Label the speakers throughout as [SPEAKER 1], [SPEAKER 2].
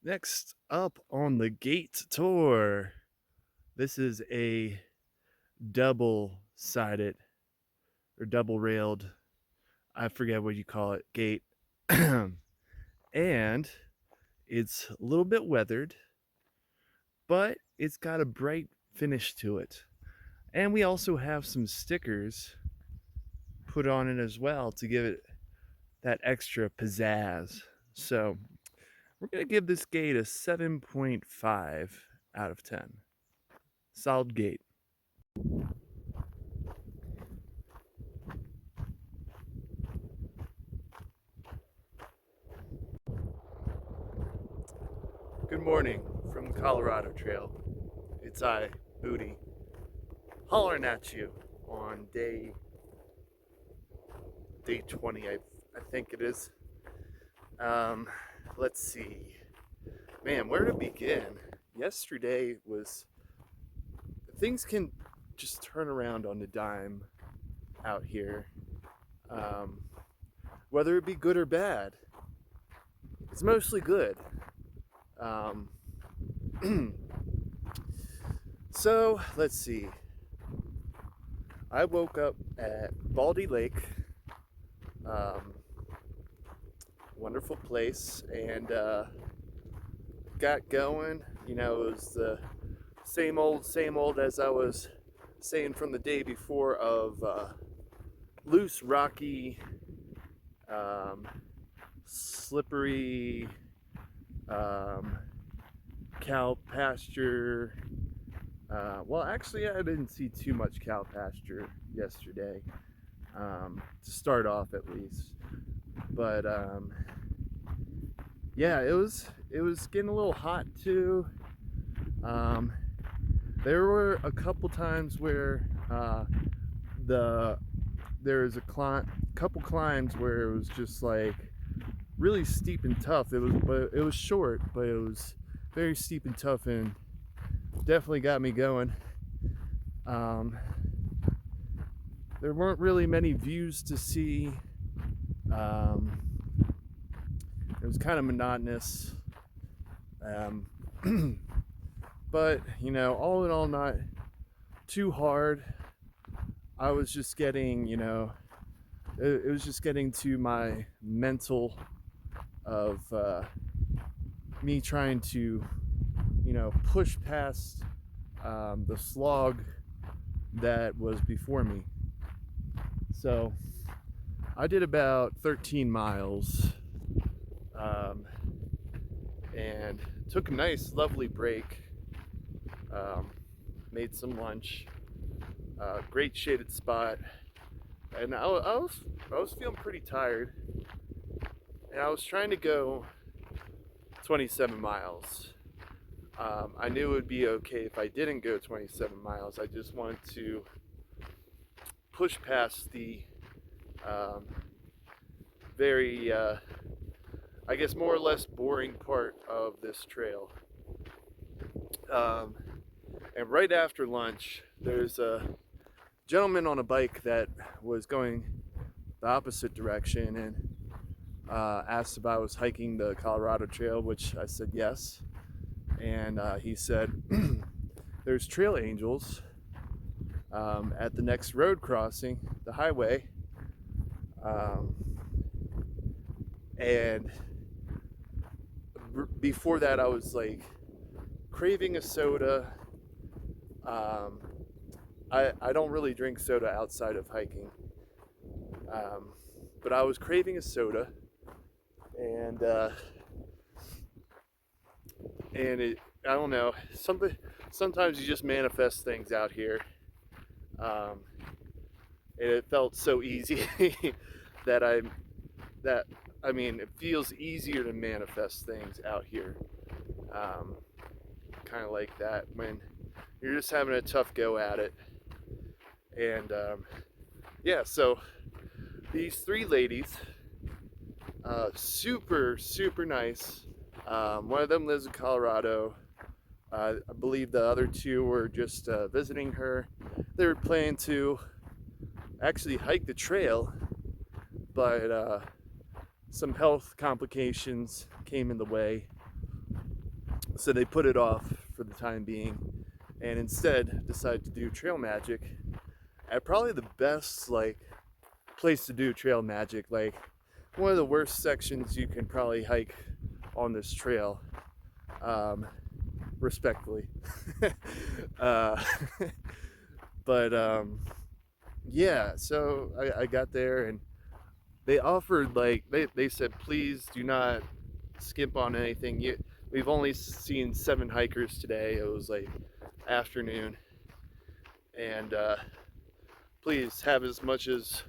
[SPEAKER 1] Next up on the gate tour, this is a double sided or double railed, I forget what you call it, gate. And it's a little bit weathered, but it's got a bright finish to it. And we also have some stickers put on it as well to give it that extra pizzazz. So we're going to give this gate a 7.5 out of 10. Solid gate. Good morning from the Colorado Trail. It's I, Booty, hollering at you on day 20, I think it is. Um, let's see. Man, where to begin? Yesterday was, things can just turn around on a dime out here. Um, Whether it be good or bad, it's mostly good. Um, so let's see. I woke up at Baldy Lake, um, wonderful place, and got going. It was the same old as I was saying from the day before of loose, rocky, um, slippery, um, cow pasture. Well, actually, I didn't see too much cow pasture yesterday, to start off at least. But yeah, it was getting a little hot too. Um, there were a couple times where there was a couple climbs where it was just like really steep and tough. But it was short, but it was very steep and tough, and definitely got me going. Um, there weren't really many views to see. Um, it was kind of monotonous. Um, but all in all, not too hard. I was just getting, it was just getting to my mental of me trying to, push past the slog that was before me. So I did about 13 miles, um, and took a nice, lovely break. Um, Made some lunch. Great shaded spot, and I was feeling pretty tired, and I was trying to go 27 miles. I knew it would be okay if I didn't go 27 miles. I just wanted to push past the um, very, I guess, more or less boring part of this trail. Um, and right after lunch, there's a gentleman on a bike that was going the opposite direction, and asked if I was hiking the Colorado Trail, which I said yes. And he said, there's trail angels at the next road crossing, the highway. Um, and before that, I was like craving a soda. Um, I don't really drink soda outside of hiking, but I was craving a soda, and I don't know, sometimes you just manifest things out here. Um, and it felt so easy that I that I mean, it feels easier to manifest things out here. Um, Kind of like that when you're just having a tough go at it. And yeah, so these three ladies, super nice. One of them lives in Colorado. I believe the other two were just visiting her. They were planning to actually hike the trail, but some health complications came in the way, So they put it off for the time being and instead decided to do trail magic at probably the best like place to do trail magic, like one of the worst sections you can probably hike on this trail, respectfully. uh, but yeah, so I got there and they offered, like, they said, please do not skimp on anything. We've only seen 7 hikers today. It was like afternoon, and please have as much as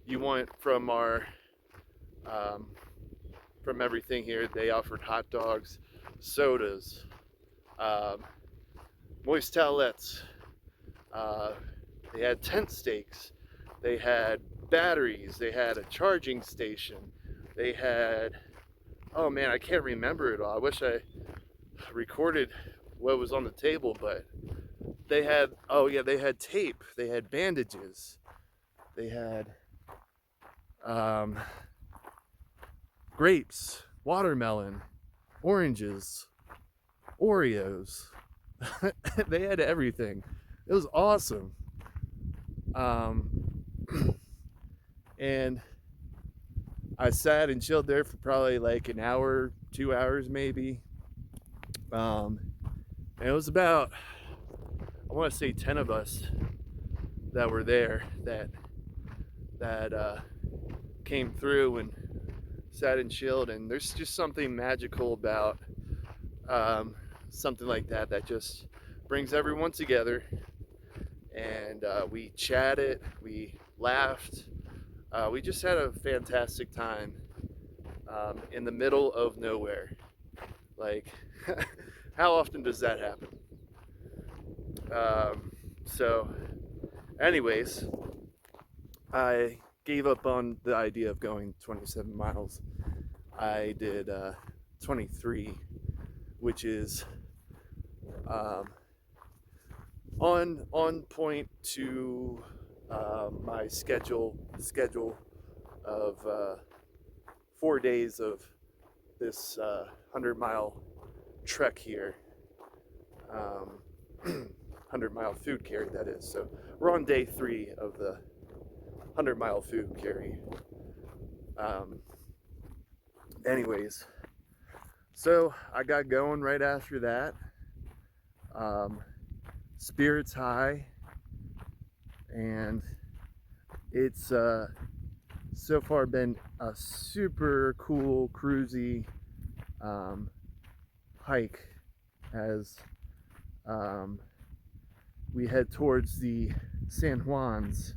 [SPEAKER 1] you want from our from everything here. They offered hot dogs, sodas, um, moist towelettes. Uh, they had tent stakes. They had batteries. They had a charging station. They had, oh man, I can't remember it all. I wish I recorded what was on the table, but they had, oh yeah, they had tape. They had bandages. They had grapes, watermelon, oranges, Oreos. They had everything. It was awesome. Um, and I sat and chilled there for probably like an hour, 2 hours maybe. And it was about, I want to say 10 of us that were there that came through and sat and chilled. And there's just something magical about something like that that just brings everyone together. And we chatted, we laughed, we just had a fantastic time in the middle of nowhere. Like, how often does that happen? So, anyways, I gave up on the idea of going 27 miles. I did 23, which is on point to my schedule of 4 days of this 100-mile trek here, 100-mile food carry, that is. So we're on day 3 of the 100-mile food carry. Anyways, so I got going right after that. Spirits high, and it's so far been a super cool cruisy hike as we head towards the San Juans,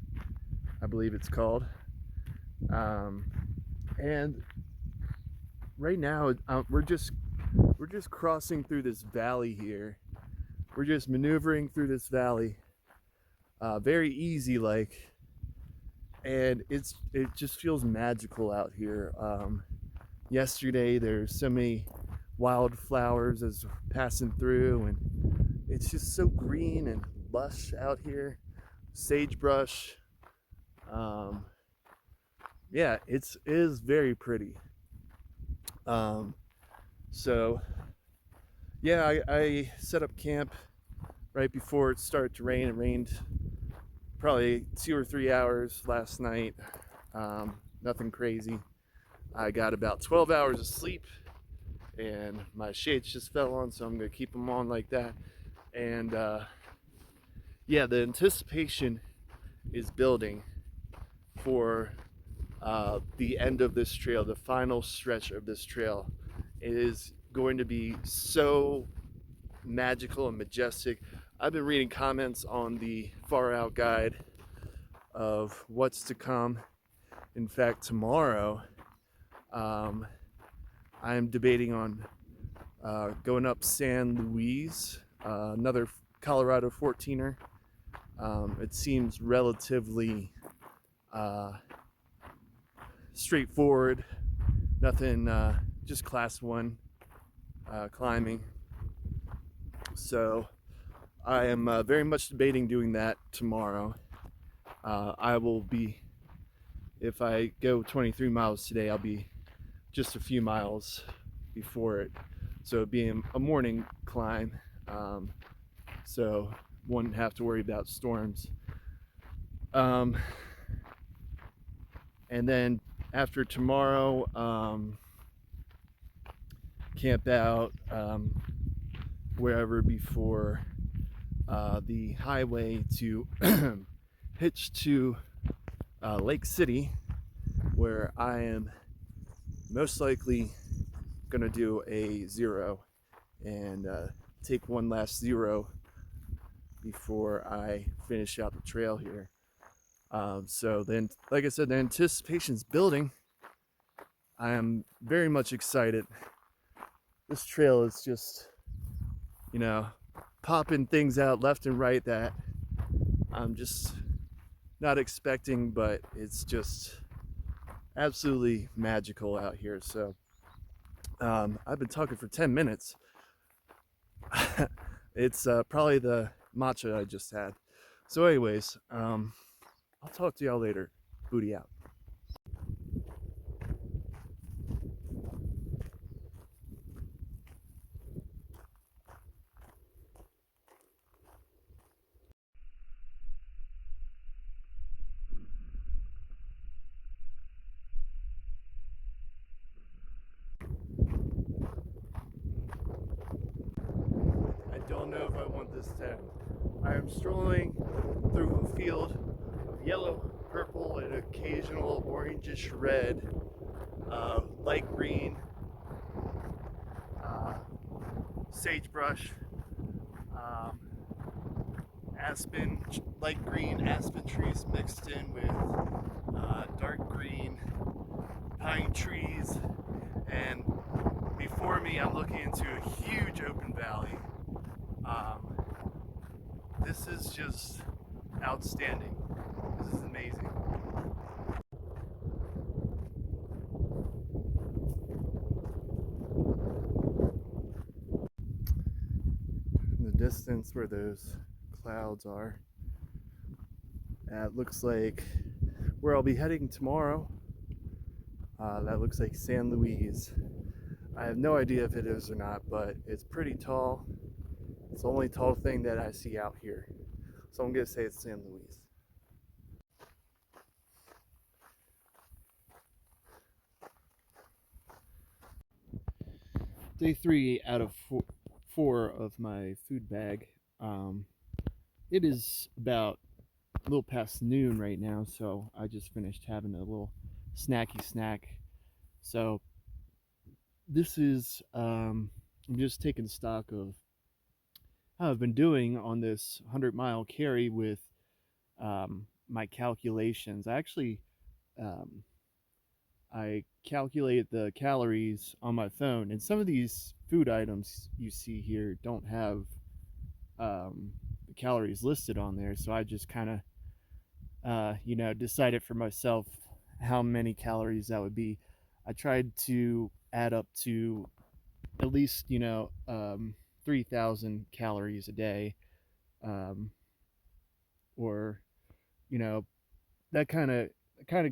[SPEAKER 1] I believe it's called. And right now we're just crossing through this valley here. We're just maneuvering through this valley, very easy like, and it just feels magical out here. Yesterday there's so many wildflowers as passing through, and it's just so green and lush out here. Sagebrush. Yeah, it is very pretty. So yeah, I set up camp right before it started to rain. It rained probably 2 or 3 hours last night. Nothing crazy. I got about 12 hours of sleep, and my shades just fell on, so I'm gonna keep them on like that. And yeah, the anticipation is building for the end of this trail, the final stretch of this trail. It is going to be so magical and majestic. I've been reading comments on the Far Out Guide of what's to come. In fact, tomorrow I'm debating on going up San Luis, another Colorado 14er. It seems relatively straightforward, nothing, just class 1 climbing. So I am very much debating doing that tomorrow. I will be, if I go 23 miles today, I'll be just a few miles before it so it'd be a morning climb, so wouldn't have to worry about storms. Um, and then after tomorrow, camp out wherever before the highway to hitch to Lake City, where I am most likely gonna do a zero and take one last zero before I finish out the trail here. So then, like I said, the anticipation's building. I am very much excited. This trail is just, you know, popping things out left and right that I'm just not expecting, but it's just absolutely magical out here. So I've been talking for 10 minutes. It's probably the matcha I just had. So anyways, I'll talk to y'all later. Booty out. I don't know if I want this town. I am strolling through a field of yellow, purple, and occasional orangish red, light green, uh, sagebrush, um, aspen, light green aspen trees mixed in with dark green pine trees, and before me I'm looking into a huge open valley. Um, this is just outstanding. This is amazing. In the distance where those clouds are, that looks like where I'll be heading tomorrow. That looks like San Luis. I have no idea if it is or not, but it's pretty tall. It's the only tall thing that I see out here. So I'm gonna say it's San Luis. Day 3 out of four of my food bag. It is about a little past noon right now, so I just finished having a little snacky snack. So this is I'm just taking stock of how I've been doing on this 100-mile carry with my calculations. Um, I calculate the calories on my phone, and some of these food items you see here don't have the calories listed on there. So I just kind of, decided for myself how many calories that would be. I tried to add up to at least, 3,000 calories a day, um, or you know, that kind of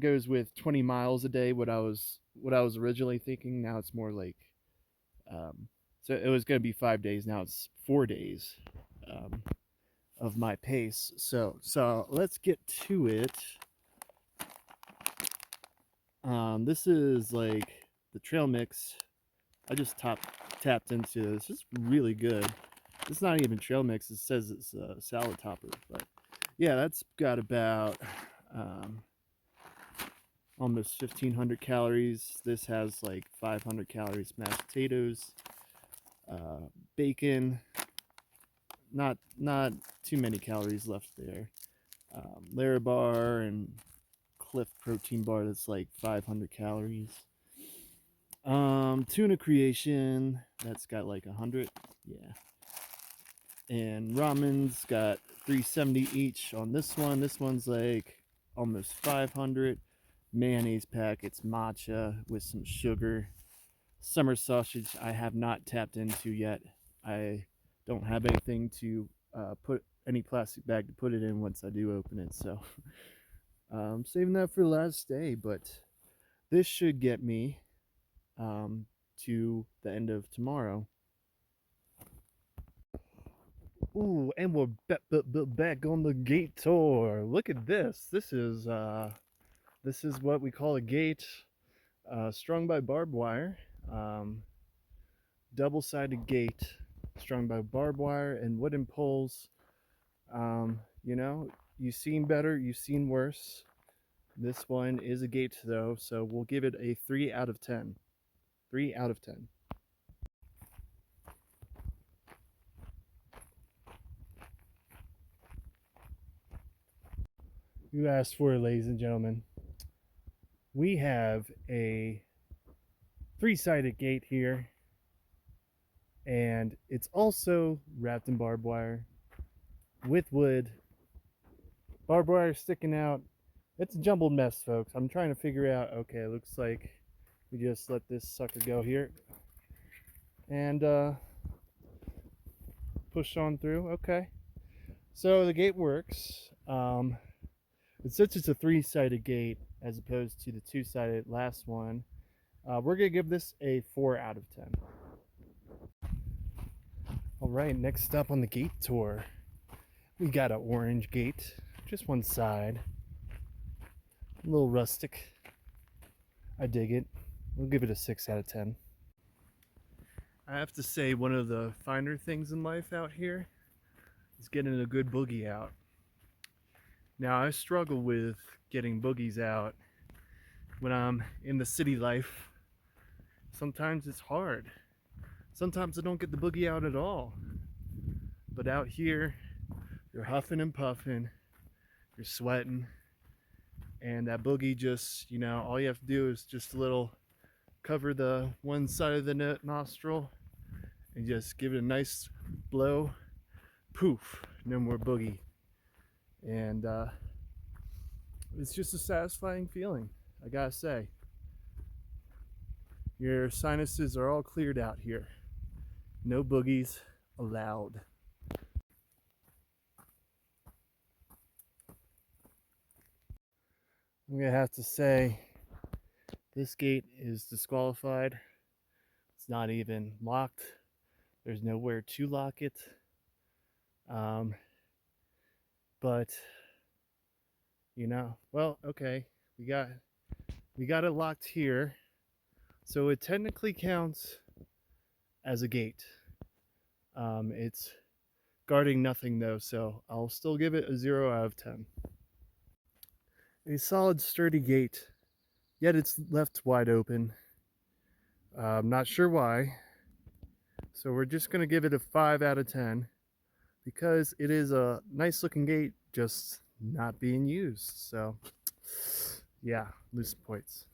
[SPEAKER 1] goes with 20 miles a day. What I was originally thinking. Now it's more like, um, so it was going to be 5 days. Now it's 4 days um, of my pace. So let's get to it. This is like the trail mix. I just tapped into this. It's really good. It's not even trail mix. It says it's a salad topper, but yeah, that's got about um, almost 1,500 calories. This has like 500 calories. Mashed potatoes, bacon. Not too many calories left there. Larabar and Cliff protein bar that's like 500 calories. Tuna creation that's got like 100. Yeah. And ramen's got 370 each on this one. This one's like almost 500. Mayonnaise packets, matcha with some sugar. Summer sausage I have not tapped into yet. I don't have anything to put any plastic bag to put it in once I do open it. So saving that for the last day. But this should get me to the end of tomorrow. Ooh, and we're back on the gate tour. Look at this. This is what we call a gate, strung by barbed wire. Um, Double-sided gate, strung by barbed wire and wooden poles. You know, you've seen better, you've seen worse. This one is a gate though, so we'll give it a 3 out of 10. 3 out of 10. You asked for it, ladies and gentlemen. We have a 3-sided gate here, and it's also wrapped in barbed wire with wood. Barbed wire sticking out. It's a jumbled mess, folks. I'm trying to figure out, okay, it looks like we just let this sucker go here and push on through. Okay, so the gate works. Since it's a 3-sided gate as opposed to the 2-sided last one, we're gonna give this a 4 out of 10. All right, next up on the gate tour, we got an orange gate, just one side, a little rustic. I dig it. We'll give it a 6 out of 10. I have to say, one of the finer things in life out here is getting a good boogie out. Now, I struggle with getting boogies out when I'm in the city life. Sometimes it's hard. Sometimes I don't get the boogie out at all. But out here, you're huffing and puffing, you're sweating, and that boogie just, you know, all you have to do is just a little cover the one side of the nostril and just give it a nice blow. Poof, no more boogie. And it's just a satisfying feeling, I gotta say. Your sinuses are all cleared out here. No boogies allowed. I'm gonna have to say this gate is disqualified. It's not even locked. There's nowhere to lock it. But you know, well, okay, we got it locked here, so it technically counts as a gate. It's guarding nothing though, so I'll still give it a 0 out of 10. A solid, sturdy gate, yet it's left wide open. I'm not sure why, so we're just gonna give it a 5 out of 10 because it is a nice looking gate, just not being used. So yeah, lose some points.